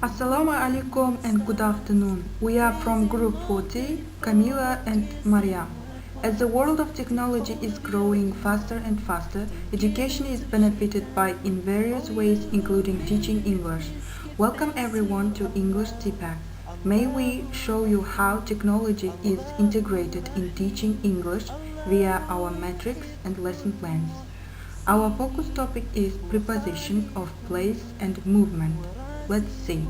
Assalamu alaikum and good afternoon. We are from Group 40, Camila and Maria. As the world of technology is growing faster and faster, education is benefited by in various ways including teaching English. Welcome everyone to English TPCK. May we show you how technology is integrated in teaching English via our metrics and lesson plans. Our focus topic is preposition of place and movement. Let's see.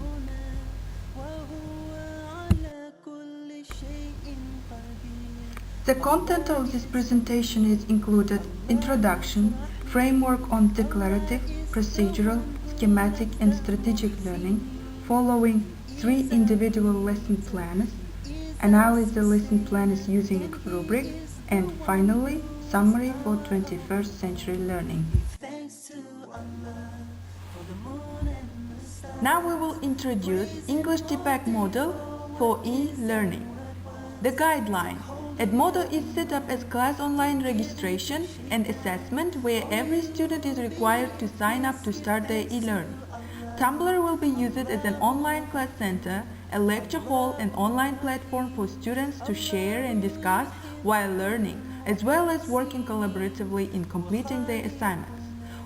The content of this presentation is included introduction, framework on declarative, procedural, schematic and strategic learning, following 3 individual lesson plans, analyze the lesson plans using rubric, and finally, summary for 21st century learning. Now we will introduce English TPCK model for e-learning. The guideline. Edmodo is set up as class online registration and assessment where every student is required to sign up to start their e-learning. Tumblr will be used as an online class center, a lecture hall and online platform for students to share and discuss while learning, as well as working collaboratively in completing their assignments.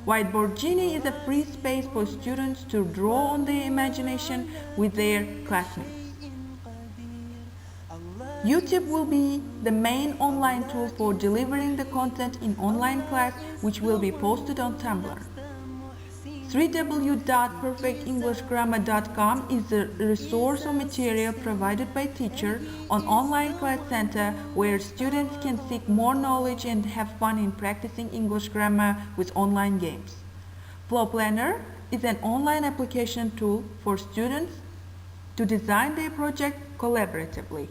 Whiteboard Genie is a free space for students to draw on their imagination with their classmates. YouTube will be the main online tool for delivering the content in online class, which will be posted on Tumblr. www.perfectenglishgrammar.com is the resource or material provided by teacher on online class center where students can seek more knowledge and have fun in practicing English grammar with online games. Flow Planner is an online application tool for students to design their project collaboratively.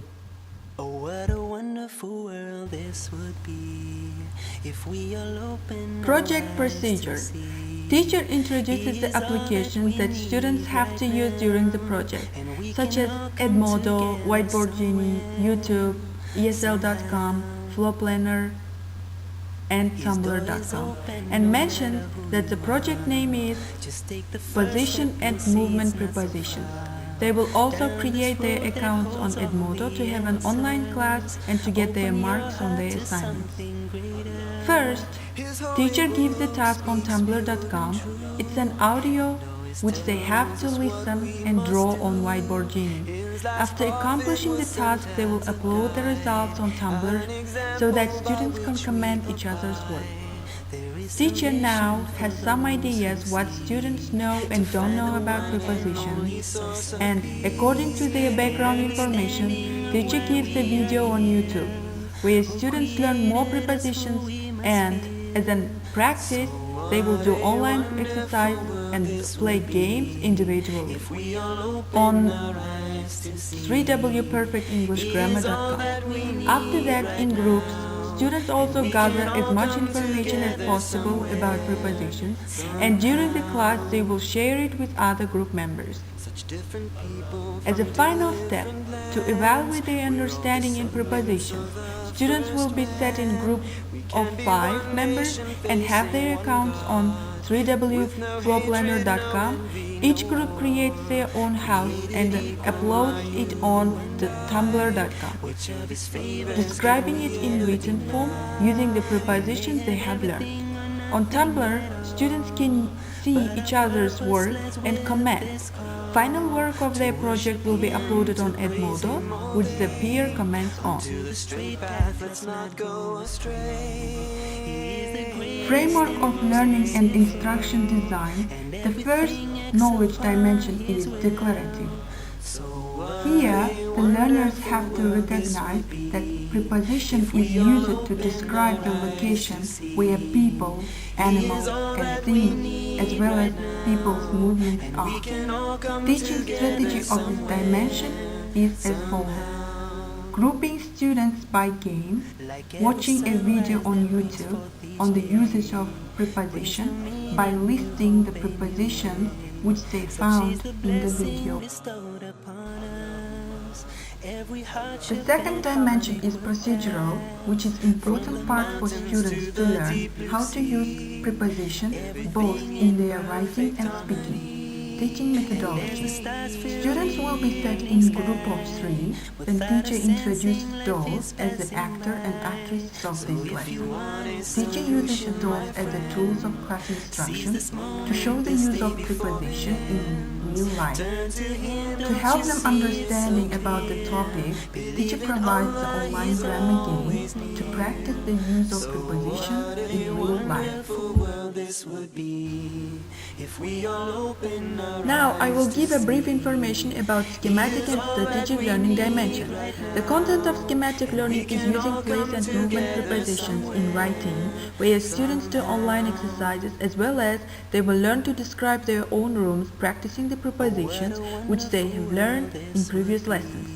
Oh, what a wonderful world this would be if we all open Project procedure. Teacher introduces the applications that students have to use during the project, such as Edmodo, Whiteboard Genie, YouTube, ESL.com, Flow Planner, and Tumblr.com, and mentions that the project name is Position and Movement Prepositions. They will also create their accounts on Edmodo to have an online class and to get their marks on their assignments. First, teacher gives the task on Tumblr.com. It's an audio which they have to listen and draw on Whiteboard Genie. After accomplishing the task, they will upload the results on Tumblr so that students can comment each other's work. Teacher now has some ideas what students know and don't know about prepositions, and according to their background information, teacher gives a video on YouTube where students learn more prepositions, and as a practice, they will do online exercise and play games individually on www.perfectenglishgrammar.com. After that, in groups, students also gather as much information as possible about prepositions, and during the class they will share it with other group members. As a final step, to evaluate their understanding in prepositions, students will be set in groups of 5 members and have their accounts on www.flowplanner.com. Each group creates their own house and uploads it on the tumblr.com, describing it in written form using the prepositions they have learned. On Tumblr, students can see each other's work and comment. Final work of their project will be uploaded on Edmodo, which the peer comments on. Framework of learning and instruction design. The first knowledge dimension is declarative. Here, the learners have to recognize that preposition is used to describe the location where people, animals, and things, as well as people's movements are. Teaching strategy of this dimension is as follows. Grouping students by game, watching a video on YouTube on the usage of preposition by listing the prepositions which they found in the video. Every The hardship second and dimension is heartache procedural, which is important part for students to learn how to use preposition both in their writing and speaking. Teaching methodology. Students will be set in group of 3 when teacher introduces dolls as the actor and actress of this lesson. Teacher uses the dolls as the tools of class instruction to show the use of preposition in real life. To help them understanding about the topic, teacher provides the online grammar game to practice the use of preposition in real life. Now I will give a brief information about schematic and strategic learning dimension. The content of schematic learning is using place and movement prepositions in writing, where students do online exercises as well as they will learn to describe their own rooms practicing the prepositions which they have learned in previous lessons.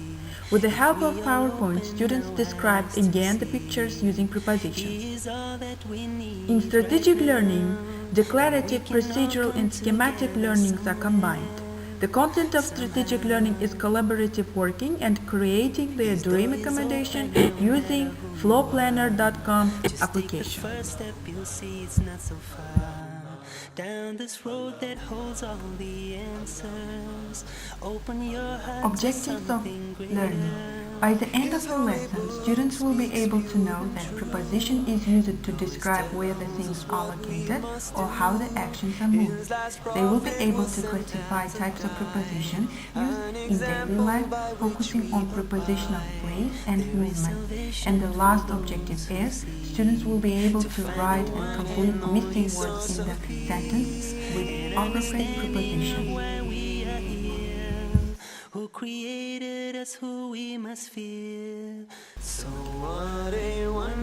With the help of PowerPoint, students describe again the pictures using prepositions. In strategic learning, declarative, procedural, and schematic learnings are combined. The content of strategic learning is collaborative working and creating their dream accommodation using flowplanner.com application. Down this road that holds all the answers. Open your heart. Objectives of learning. By the end of the lesson, students will be able to know that preposition is used to describe where the things are located or how the actions are moved. They will be able to classify types of preposition used in daily life, focusing on preposition of place and movement. And the last objective is students will be able to write and complete missing words in the sentence with appropriate preposition. Who created us, who we must fear.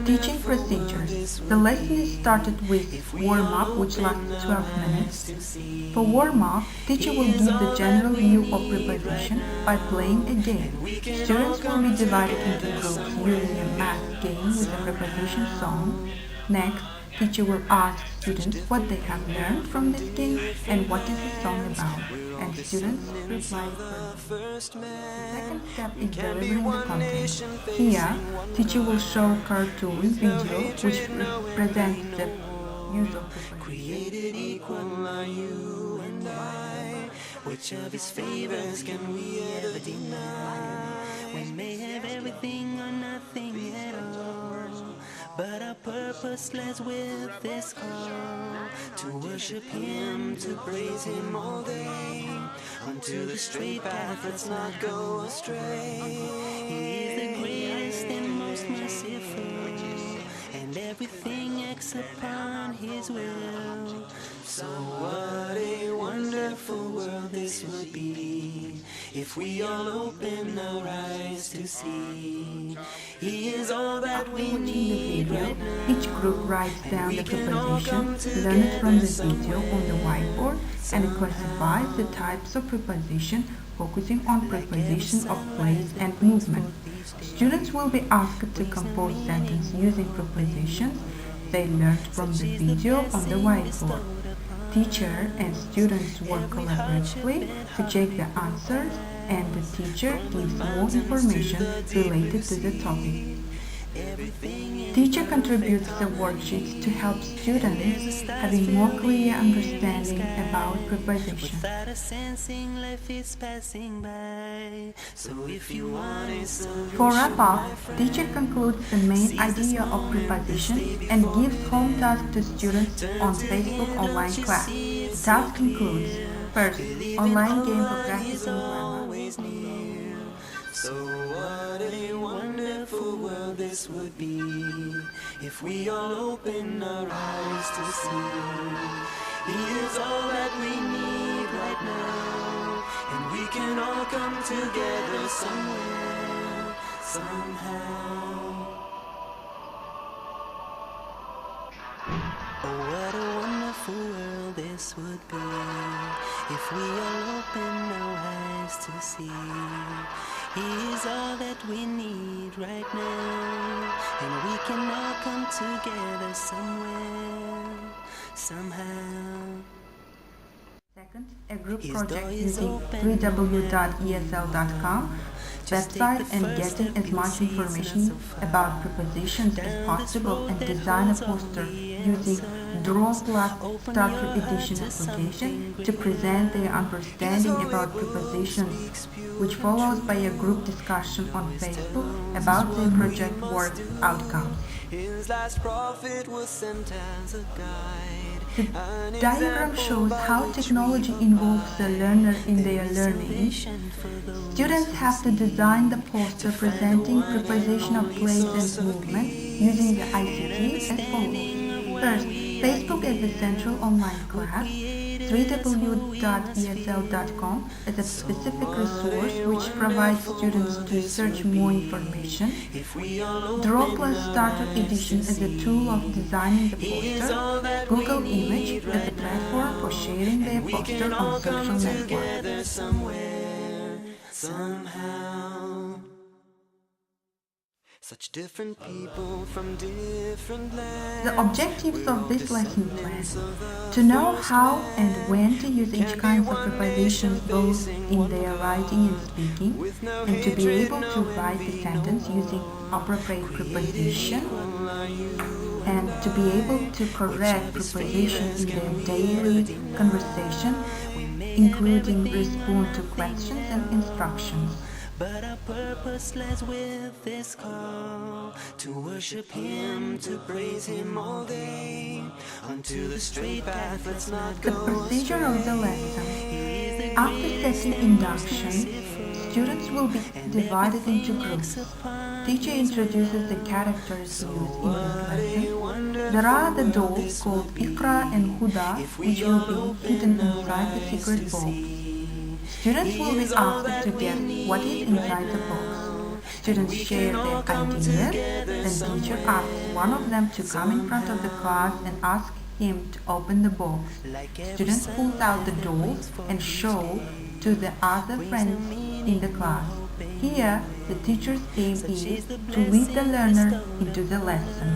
Teaching procedures. The lesson is started with warm-up, which lasts 12 minutes. For warm-up, teacher will give the general view of preposition by playing a game. Students will be divided into groups using a math game with a preposition song. Next, teacher will ask students what they have learned from this game and what is the song about, and students reply first. The second step is delivering the content. Here, teacher will show cartoon video which presents the use of preposition. Created equal are you and I. Which of his favors can we ever deny? We may have everything or nothing at all, but our purpose lies with this call to worship Him, to praise Him all day, onto the straight path, let's not go astray. He is the greatest and most merciful, and everything acts upon His will. So what a wonderful world this would be if we all open our eyes to see. He is all that we need right now. Each group writes down the preposition, learn it from the video on the whiteboard, and it classifies the types of preposition, focusing on preposition of place and movement. Students will be asked to compose sentences using prepositions they learned from the video on the whiteboard. Teacher and students work collaboratively to check the answers, and the teacher gives more information related to the topic. Teacher contributes the worksheets to help students having more clear understanding about preposition. For wrap-up, teacher concludes the main idea of preposition and gives home task to students on Facebook online class. The task includes: first, online game for practicing grammar. So what a wonderful world this would be if we all open our eyes to see. He is all that we need right now, and we can all come together somewhere, somehow. Oh, what a wonderful world this would be if we all open our eyes to see. He is all that we need right now, and we can all come together somewhere, somehow. Second, a group project using www.esl.com website and getting as much information about prepositions as possible, and design a poster using Draw Plus Starter Edition application to present their understanding about prepositions, which follows by a group discussion on Facebook about their project work outcomes. His last prophet was sent as a guide. The diagram shows how technology involves the learner in their learning. Students have to design the poster presenting preposition of place and movement using the ICT as follows. First, Facebook as a central online class, www.esl.com as a specific resource which provides students to search more information, Draw Plus Starter Edition as a tool of designing the poster, Google Image as a platform for sharing their poster on social networks. Somehow, such different people from different lands. The objectives of this lesson plan: to know how and when to use each kind of prepositions both in their writing and speaking, and to be able to write the sentence using appropriate preposition, and to be able to correct prepositions in their daily conversation, including respond to questions and instructions. But our purpose lies with this call to worship Him, to praise Him all day. Onto the straight path, let's not The go procedure of the lesson: after setting induction, students will be divided into groups. Teacher introduces the characters used in this lesson. There are the dolls called Ikra and Huda, which will be hidden inside the secret box. Students will be asked to guess what is inside the box. Students share their ideas, then teacher asks one of them to come in front of the class and ask him to open the box. Students pull out the dolls and show to the other friends in the class. Here, the teacher's aim is to lead the learner into the lesson.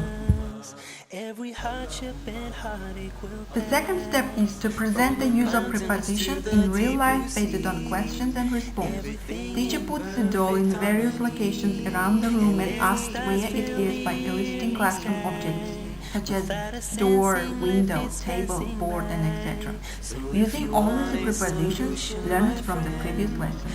Every hardship and heartache will The second step is to present the use of prepositions in real life based on questions and response. Teacher puts the doll in various locations around the room and asks where it is by eliciting classroom objects such as door, window, table, board, and etc. Using all of the prepositions learned from the previous lesson.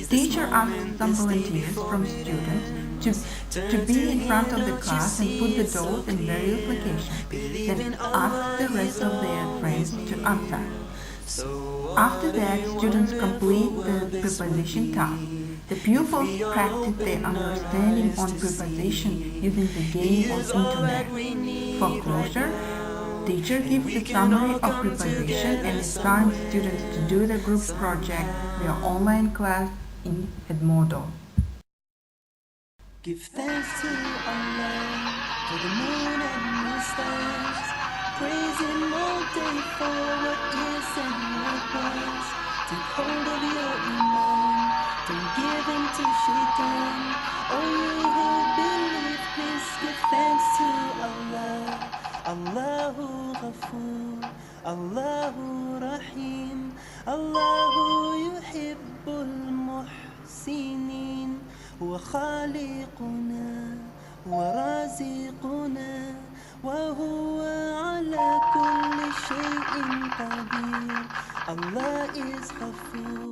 Teacher asks some volunteers from students to be in front of the class and put the dolls in various locations, then ask the rest of their friends to answer. After that, students complete the preposition task. The pupils practice their understanding on preposition using the game on internet. For closure, teacher gives a summary of preposition and assigns students to do the group project via online class in Edmodo. give thanks to Allah for the moon and the stars. Praise Him all day for what is and what was. Take hold of your iman, don't give in to shaitan. Oh, you who believe, please give thanks to Allah. Allahu Ghafoor, Allahu Rahim, Allahu yuhibbul muhsinin. هو خالقنا ورازقنا وهو على كل شيء قدير. Allah is Ghafoor.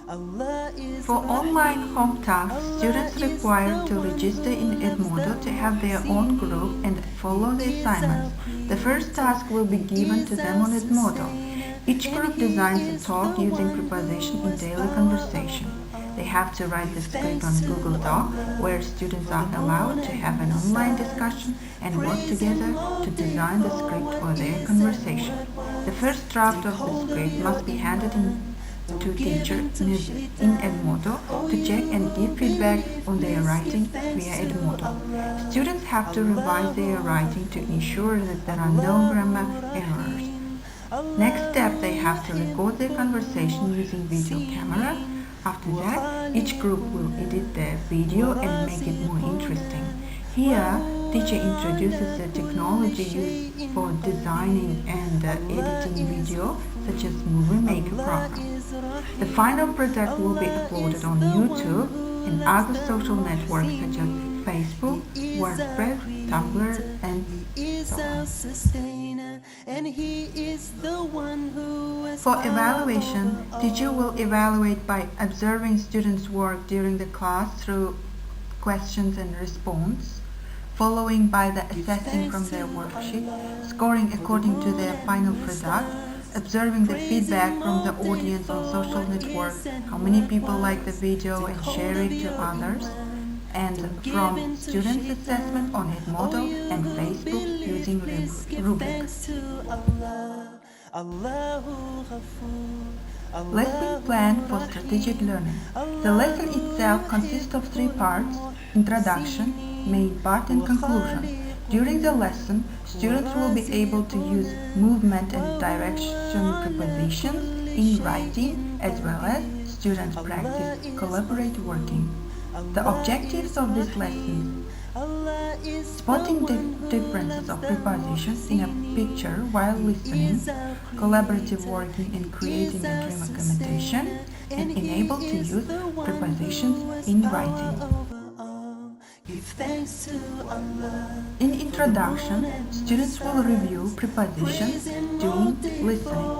Allah is For online home tasks, students required to register in Edmodo to have their own group and follow the assignments. The first task will be given to them on Edmodo. Each group designs a talk using preposition in daily conversation. They have to write the script on Google Doc, where students are allowed to have an online discussion and work together to design the script for their conversation. The first draft of the script must be handed in to teacher in Edmodo to check and give feedback on their writing via Edmodo. Students have to revise their writing to ensure that there are no grammar errors. Next step, they have to record their conversation using video camera. After that, each group will edit their video and make it more interesting. Here, teacher introduces the technology used for designing and editing video, such as Movie Maker program. The final product will be uploaded on YouTube and other social networks such as Facebook, WordPress, Tumblr, and so on. For evaluation, teacher will evaluate by observing students' work during the class through questions and response, following by the assessing from their worksheet, scoring according to their final product, observing the feedback from the audience on social networks, how many people like the video and share it to others, and from students' assessment on Edmodo and Facebook using rubrics. Lesson plan for strategic learning. The lesson itself consists of three parts: introduction, main part, and conclusion. During the lesson, students will be able to use movement and direction prepositions in writing, as well as students practice collaborative working. The objectives of this lesson: spotting the differences of prepositions in a picture while listening, collaborative working in creating a dream accommodation, and enable to use prepositions in writing. In introduction, students will review prepositions during listening.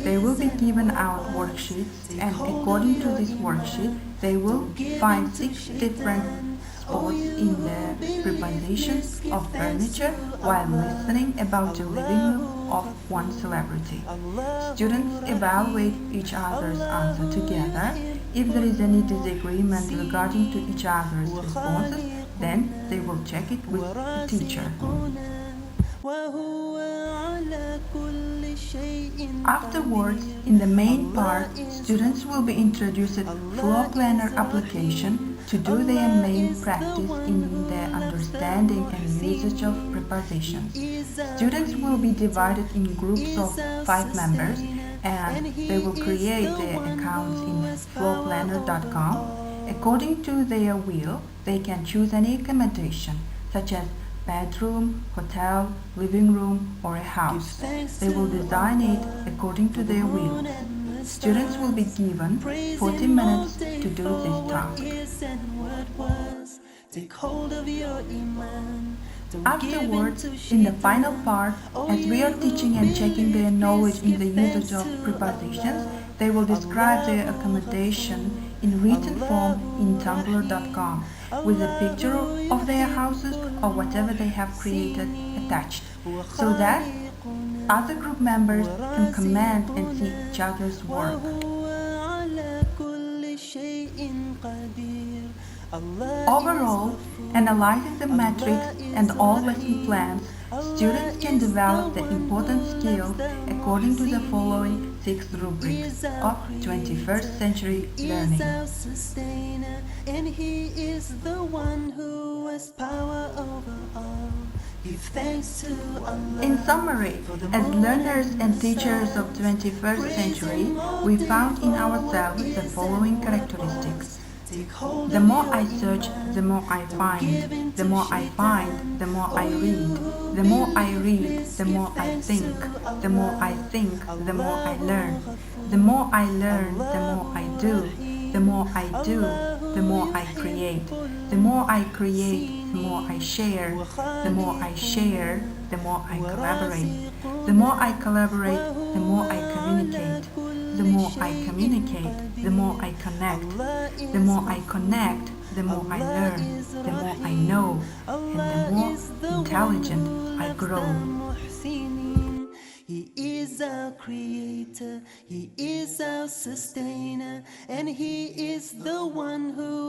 They will be given out worksheets, and according to this worksheet, they will find 6 different spots in the prepositions of furniture while listening about the living room of one celebrity. Students evaluate each other's answer together. If there is any disagreement regarding to each other's responses, then they will check it with the teacher. Afterwards, in the main part, students will be introduced to floor planner application to do their main practice in their understanding and usage of prepositions. Students will be divided in groups of 5 members, and they will create their accounts in floorplanner.com. According to their will, they can choose any accommodation, such as bedroom, hotel, living room, or a house. They will design it according to their will. Students will be given 40 minutes to do this task. Afterwards, in the final part, as we are teaching and checking their knowledge in the usage of prepositions, they will describe their accommodation in written form in tumblr.com with a picture of their houses or whatever they have created attached, so that other group members can comment and see each other's work. Overall, analyzing the metrics and all lesson plans, students can develop the important skills according to the following 6 rubrics of 21st century learning. And he is the one who has power over all. In summary, as learners and teachers of 21st century, we found in ourselves the following characteristics. The more I search, the more I find. The more I find, the more I read. The more I read, the more I think. The more I think, the more I learn. The more I learn, the more I do. The more I do, the more I create. The more I create, the more I share. The more I share, the more I collaborate. The more I collaborate, the more I communicate. The more I communicate, the more I connect. The more I connect, the more I learn. The more I know, and the more intelligent I grow. He is our creator, he is our sustainer, and he is the one who